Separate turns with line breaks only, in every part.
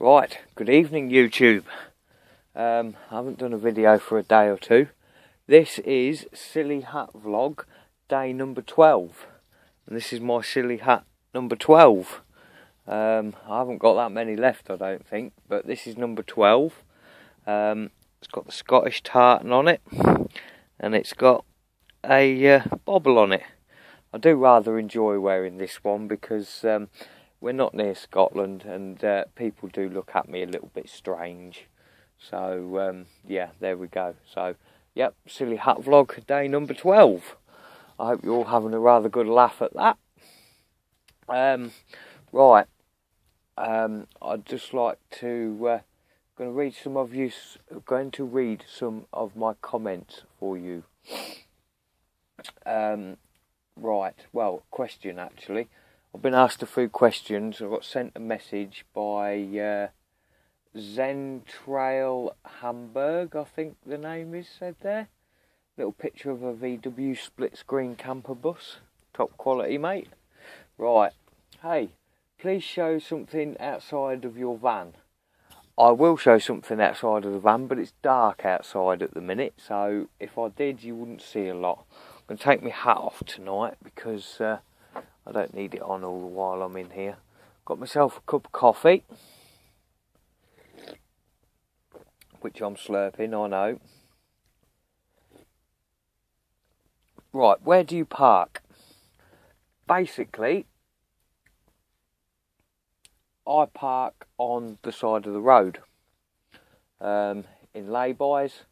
Right, good evening YouTube. I haven't done a video for a day or two. This is Silly Hat Vlog day number 12. And this is my silly hat number 12. I haven't got that many left, I don't think, but this is number 12. It's got the Scottish tartan on it, and it's got a bobble on it. I do rather enjoy wearing this one because we're not near Scotland, and people do look at me a little bit strange. So, yeah, there we go. So, yep, Silly Hat Vlog, day number 12. I hope you're all having a rather good laugh at that. Right, I'd just like to, going to read some of my comments for you. Right, well, question actually. I've been asked a few questions. I got sent a message by Zen Trail Hamburg, I think the name is said there. Little picture of a VW split screen camper bus. Top quality, mate. Right, hey, please show something outside of your van. I will show something outside of the van, but it's dark outside at the minute, so if I did, you wouldn't see a lot. I'm going to take my hat off tonight because I don't need it on all the while I'm in here. Got myself a cup of coffee, which I'm slurping, I know. Right, where do you park? Basically, I park on the side of the road, in laybys,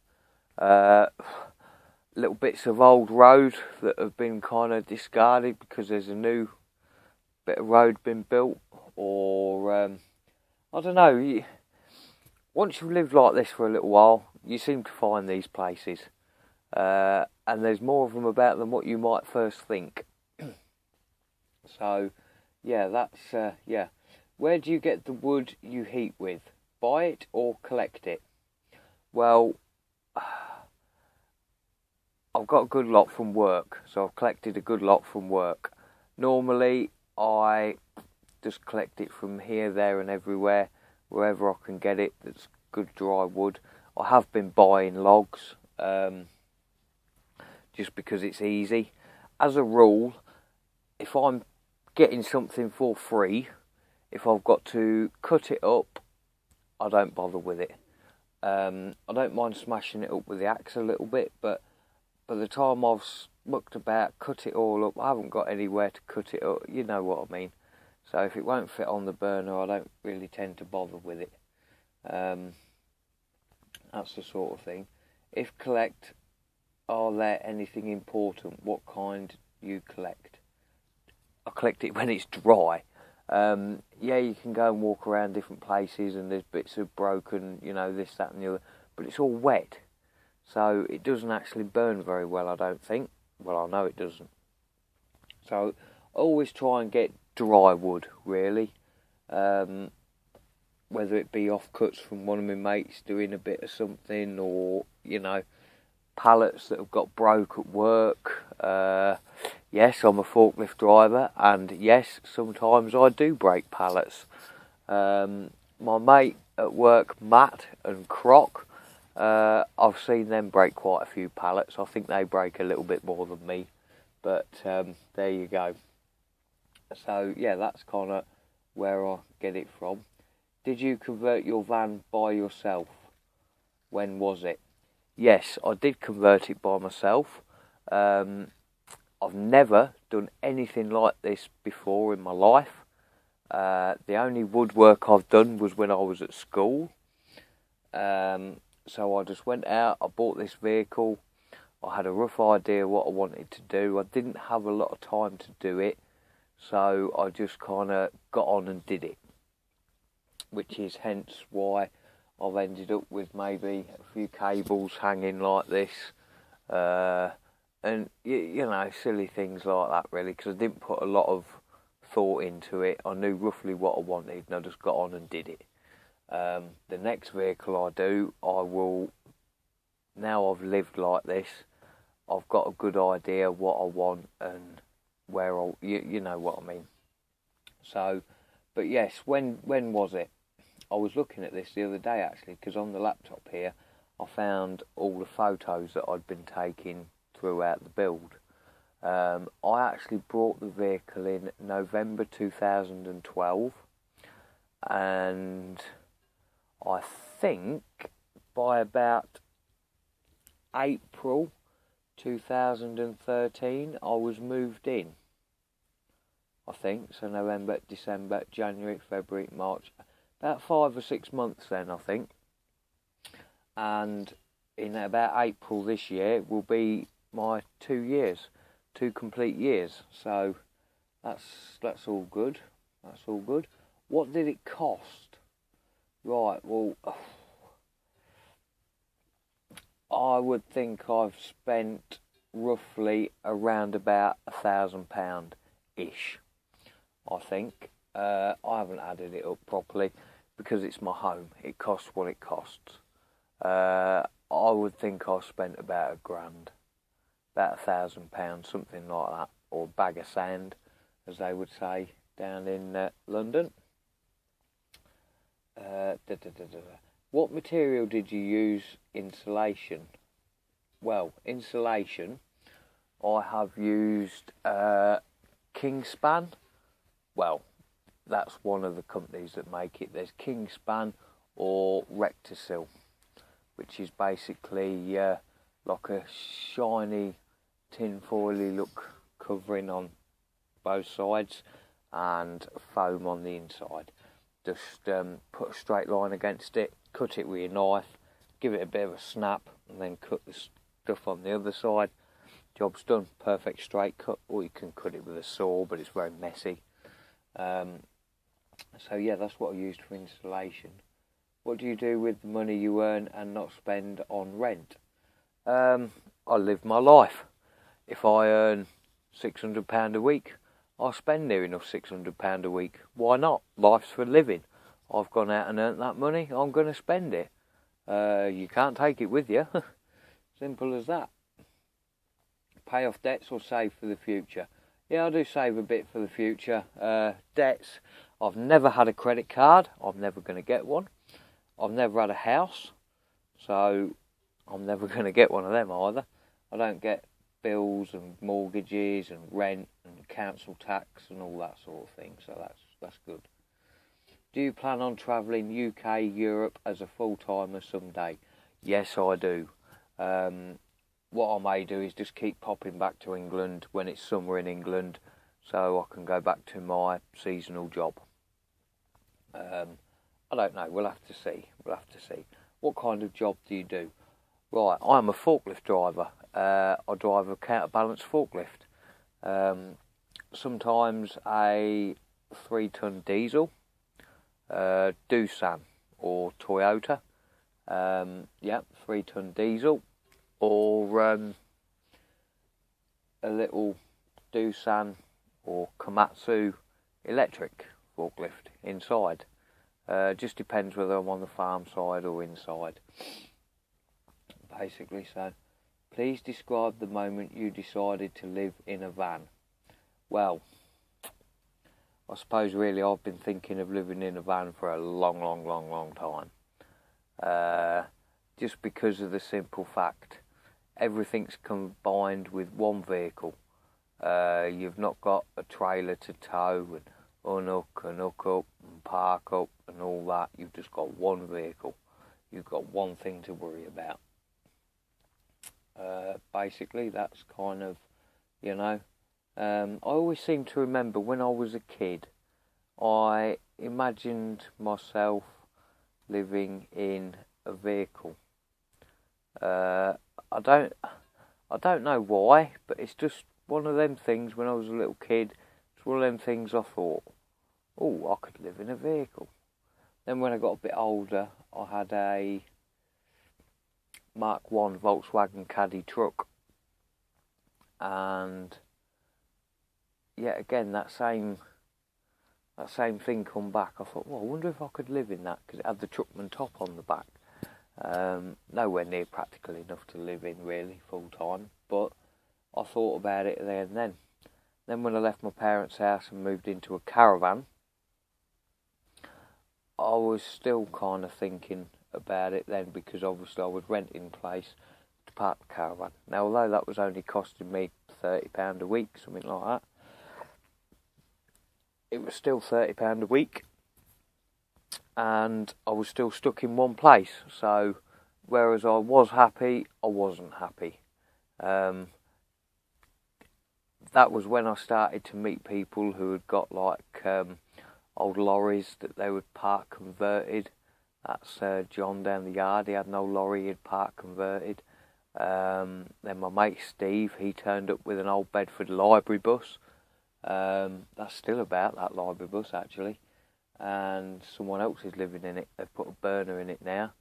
little bits of old road that have been kind of discarded because there's a new bit of road been built, or I don't know. Once you've lived like this for a little while, you seem to find these places, and there's more of them about than what you might first think. So, yeah, that's yeah. Where do you get the wood you heat with? Buy it or collect it? Well, I've got a good lot from work, so I've collected a good lot from work. Normally, I just collect it from here, there and everywhere, wherever I can get it that's good dry wood. I have been buying logs, just because it's easy. As a rule, if I'm getting something for free, if I've got to cut it up, I don't bother with it. I don't mind smashing it up with the axe a little bit, but by the time I've mucked about, cut it all up, I haven't got anywhere to cut it up, you know what I mean. So if it won't fit on the burner, I don't really tend to bother with it. That's the sort of thing. If collect, are there anything important? What kind you collect? I collect it when it's dry. Yeah, you can go and walk around different places and there's bits of broken, you know, this, that and the other, but it's all wet. So it doesn't actually burn very well, I don't think. Well, I know it doesn't. So I always try and get dry wood, really. Whether it be offcuts from one of my mates doing a bit of something, or, you know, pallets that have got broke at work. Yes, I'm a forklift driver, and yes, sometimes I do break pallets. My mate at work, Matt and Croc, I've seen them break quite a few pallets. I think they break a little bit more than me, but there you go. So yeah, that's kind of where I get it from. Did you convert your van by yourself? When was it? Yes, I did convert it by myself. I've never done anything like this before in my life. The only woodwork I've done was when I was at school. So I just went out, I bought this vehicle, I had a rough idea what I wanted to do. I didn't have a lot of time to do it, so I just kind of got on and did it. Which is hence why I've ended up with maybe a few cables hanging like this. And, you know, silly things like that, really, because I didn't put a lot of thought into it. I knew roughly what I wanted, and I just got on and did it. The next vehicle I do, I will, now I've lived like this, I've got a good idea what I want and where you know what I mean. So, but yes, when was it? I was looking at this the other day actually, because on the laptop here I found all the photos that I'd been taking throughout the build. I actually brought the vehicle in November 2012, and I think by about April 2013 I was moved in. I think so. November, December, January, February, March, about 5 or 6 months then, I think. And in about April this year will be my 2 years, 2 complete years. So that's all good. That's all good. What did it cost? Right, well, I would think I've spent roughly around about £1,000-ish. I think. I haven't added it up properly because it's my home. It costs what it costs. I would think I spent about £1,000, about £1,000, something like that, or a bag of sand, as they would say down in London. What material did you use? Insulation. Well, insulation, I have used Kingspan. Well, that's one of the companies that make it. There's Kingspan or Rectisil, which is basically like a shiny tin-foily look covering on both sides and foam on the inside. Just put a straight line against it, cut it with your knife, give it a bit of a snap, and then cut the stuff on the other side. Job's done. Perfect straight cut, or you can cut it with a saw, but it's very messy. So yeah, that's what I used for insulation. What do you do with the money you earn and not spend on rent? I live my life. If I earn £600 a week, I spend near enough £600 a week. Why not? Life's for living. I've gone out and earned that money. I'm going to spend it. You can't take it with you. Simple as that. Pay off debts or save for the future. Yeah, I do save a bit for the future. Debts. I've never had a credit card. I'm never going to get one. I've never had a house. So I'm never going to get one of them either. I don't get bills and mortgages and rent and council tax and all that sort of thing. So that's good. Do you plan on travelling UK, Europe as a full-timer someday? Yes, I do. What I may do is just keep popping back to England when it's summer in England, so I can go back to my seasonal job. I don't know. We'll have to see. What kind of job do you do? Right, I'm a forklift driver. I drive a counterbalance forklift. Sometimes a 3-ton diesel, Doosan or Toyota. 3-ton diesel, or a little Doosan or Komatsu electric forklift inside. Just depends whether I'm on the farm side or inside. Basically, so please describe the moment you decided to live in a van. Well, I suppose really I've been thinking of living in a van for a long time. Just because of the simple fact, everything's combined with one vehicle. You've not got a trailer to tow and unhook and hook up and park up and all that. You've just got one vehicle. You've got one thing to worry about. Basically, that's kind of, I always seem to remember when I was a kid, I imagined myself living in a vehicle. I don't know why, but it's just one of them things. When I was a little kid, it's one of them things I thought, oh, I could live in a vehicle. Then when I got a bit older, I had a Mark 1 Volkswagen Caddy truck, and yeah, again that same thing come back. I thought, well, I wonder if I could live in that, because it had the truckman top on the back. Nowhere near practical enough to live in really full time, but I thought about it there and then. Then when I left my parents' house and moved into a caravan, I was still kind of thinking about it then, because obviously I was renting a place to park the caravan. Now, although that was only costing me £30 a week, something like that, it was still £30 a week, and I was still stuck in one place. So, whereas I was happy, I wasn't happy. That was when I started to meet people who had got like old lorries that they would park converted. That's John down the yard. He had no lorry, he'd park converted. Then my mate Steve, he turned up with an old Bedford library bus. That's still about, that library bus actually. And someone else is living in it. They've put a burner in it now.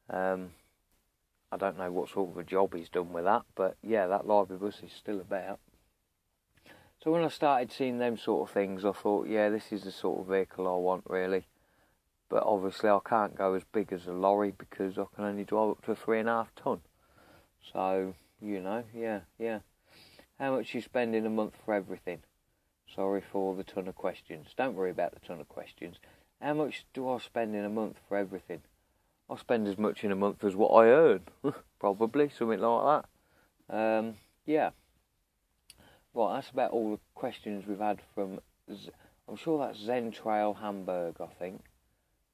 I don't know what sort of a job he's done with that, but yeah, that library bus is still about. So when I started seeing them sort of things, I thought, yeah, this is the sort of vehicle I want, really. But obviously I can't go as big as a lorry, because I can only drive up to 3.5 tonne. So, you know, yeah. How much you spend in a month for everything? Sorry for the ton of questions. Don't worry about the ton of questions. How much do I spend in a month for everything? I spend as much in a month as what I earn. Probably, something like that. Yeah. Right, that's about all the questions we've had from, I'm sure that's Zen Trail Hamburg, I think.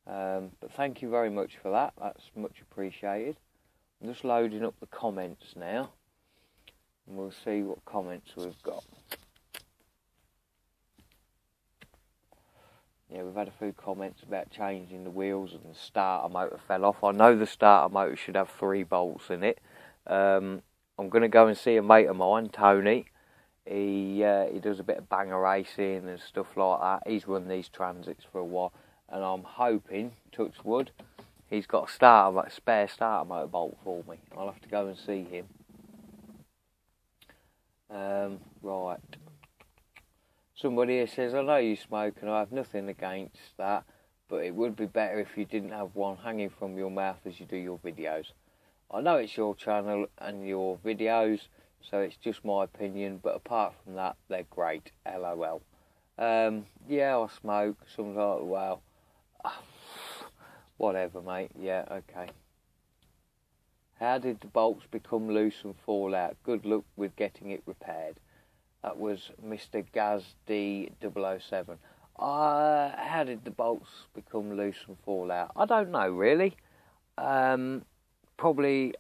But thank you very much for that. That's much appreciated. I'm just loading up the comments now, and we'll see what comments we've got. Yeah, we've had a few comments about changing the wheels, and the starter motor fell off. I know the starter motor should have 3 bolts in it. I'm going to go and see a mate of mine, Tony. He does a bit of banger racing and stuff like that. He's run these Transits for a while, and I'm hoping, touch wood, he's got a spare starter motor bolt for me. I'll have to go and see him. Right. Somebody here says, I know you smoke and I have nothing against that, but it would be better if you didn't have one hanging from your mouth as you do your videos. I know it's your channel and your videos, so it's just my opinion, but apart from that, they're great. LOL. Yeah, I smoke. Someone's like, well, whatever, mate. Yeah, okay. How did the bolts become loose and fall out? Good luck with getting it repaired. That was Mr. Gaz D007. How did the bolts become loose and fall out? I don't know, really. Probably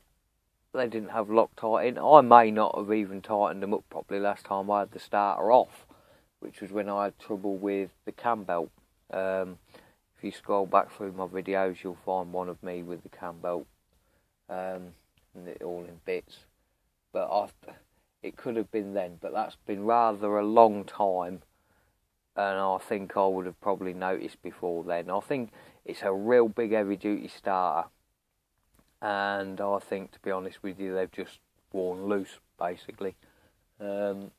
they didn't have Loctite in. I may not have even tightened them up properly last time I had the starter off, which was when I had trouble with the cam belt. If you scroll back through my videos, you'll find one of me with the cam belt, and it all in bits. But it could have been then, but that's been rather a long time, and I think I would have probably noticed before then. I think it's a real big heavy duty starter, and I think, to be honest with you, they've just worn loose, basically. When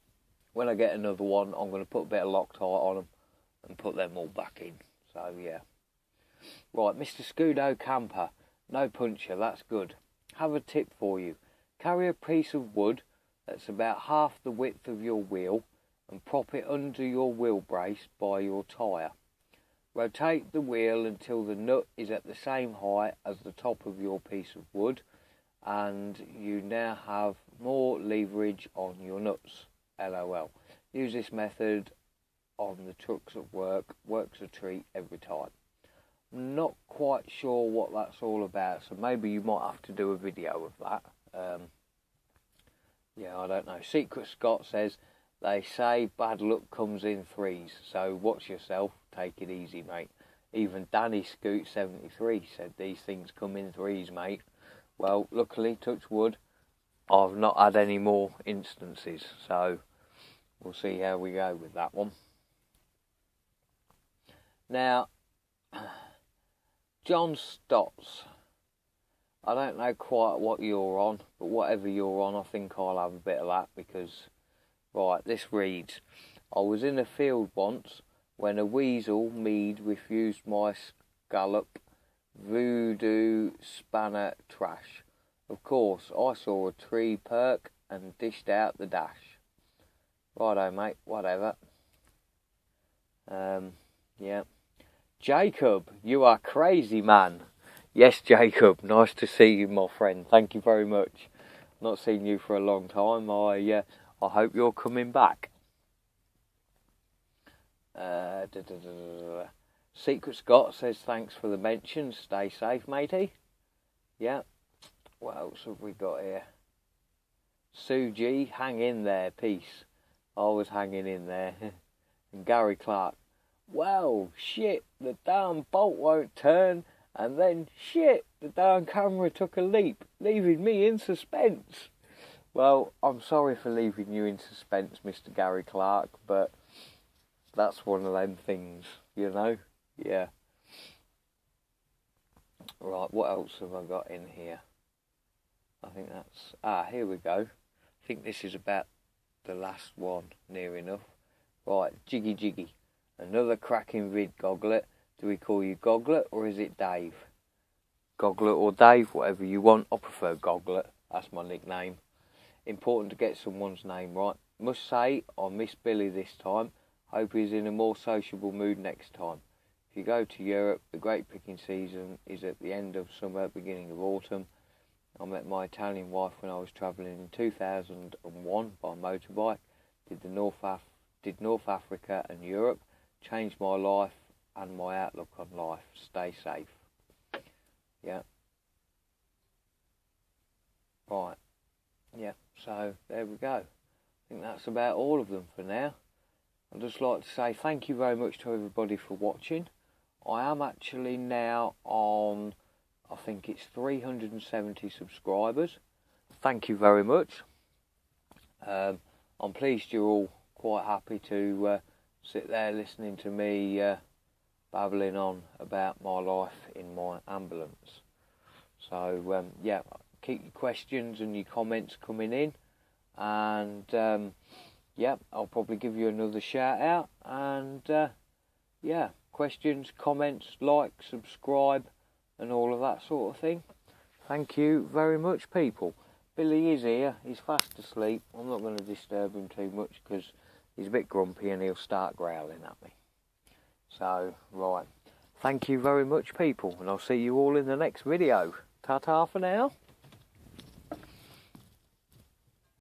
I get another one, I'm going to put a bit of Loctite on them and put them all back in. So, yeah. Right, Mr. Scudo Camper. No puncher, that's good. Have a tip for you. Carry a piece of wood that's about half the width of your wheel and prop it under your wheel brace by your tyre. Rotate the wheel until the nut is at the same height as the top of your piece of wood, and you now have more leverage on your nuts. LOL. Use this method on the trucks at work. Works a treat every time. I'm not quite sure what that's all about, so maybe you might have to do a video of that. Yeah, I don't know. Secret Scott says, they say bad luck comes in threes, so watch yourself. Take it easy, mate. Even Danny Scoot 73 said these things come in threes, mate. Well, luckily, touch wood, I've not had any more instances, so we'll see how we go with that one. Now, John Stotts. I don't know quite what you're on, but whatever you're on, I think I'll have a bit of that, because, right, this reads, I was in a field once when a weasel mead refused my scallop voodoo spanner trash. Of course, I saw a tree perk and dished out the dash. Righto, mate, whatever. Yeah. Jacob, you are crazy, man. Yes, Jacob, nice to see you, my friend. Thank you very much. Not seen you for a long time. I hope you're coming back. Secret Scott says thanks for the mention. Stay safe, matey. Yeah. What else have we got here? Sue G, hang in there, peace. I was hanging in there. And Gary Clark, well, shit, the damn bolt won't turn, and then shit, the damn camera took a leap, leaving me in suspense. Well, I'm sorry for leaving you in suspense, Mr. Gary Clark, but that's one of them things, you know? Yeah. Right, what else have I got in here? I think that's... here we go. I think this is about the last one, near enough. Right, Jiggy Jiggy. Another cracking vid, Goglet. Do we call you Goglet or is it Dave? Goglet or Dave, whatever you want. I prefer Goglet. That's my nickname. Important to get someone's name right. Must say, I miss Billy this time. Hope he's in a more sociable mood next time. If you go to Europe, the grape picking season is at the end of summer, beginning of autumn. I met my Italian wife when I was travelling in 2001 by motorbike. Did North Africa and Europe. Changed my life and my outlook on life. Stay safe. Yeah. Right. Yeah, so there we go. I think that's about all of them for now. I'd just like to say thank you very much to everybody for watching. I am actually now on, I think it's 370 subscribers. Thank you very much. I'm pleased you're all quite happy to sit there listening to me babbling on about my life in my ambulance. So yeah, keep your questions and your comments coming in, and yeah, I'll probably give you another shout out. And yeah, questions, comments, like, subscribe, and all of that sort of thing. Thank you very much, people. Billy is here. He's fast asleep. I'm not going to disturb him too much because he's a bit grumpy and he'll start growling at me. So, right. Thank you very much, people, and I'll see you all in the next video. Ta-ta for now.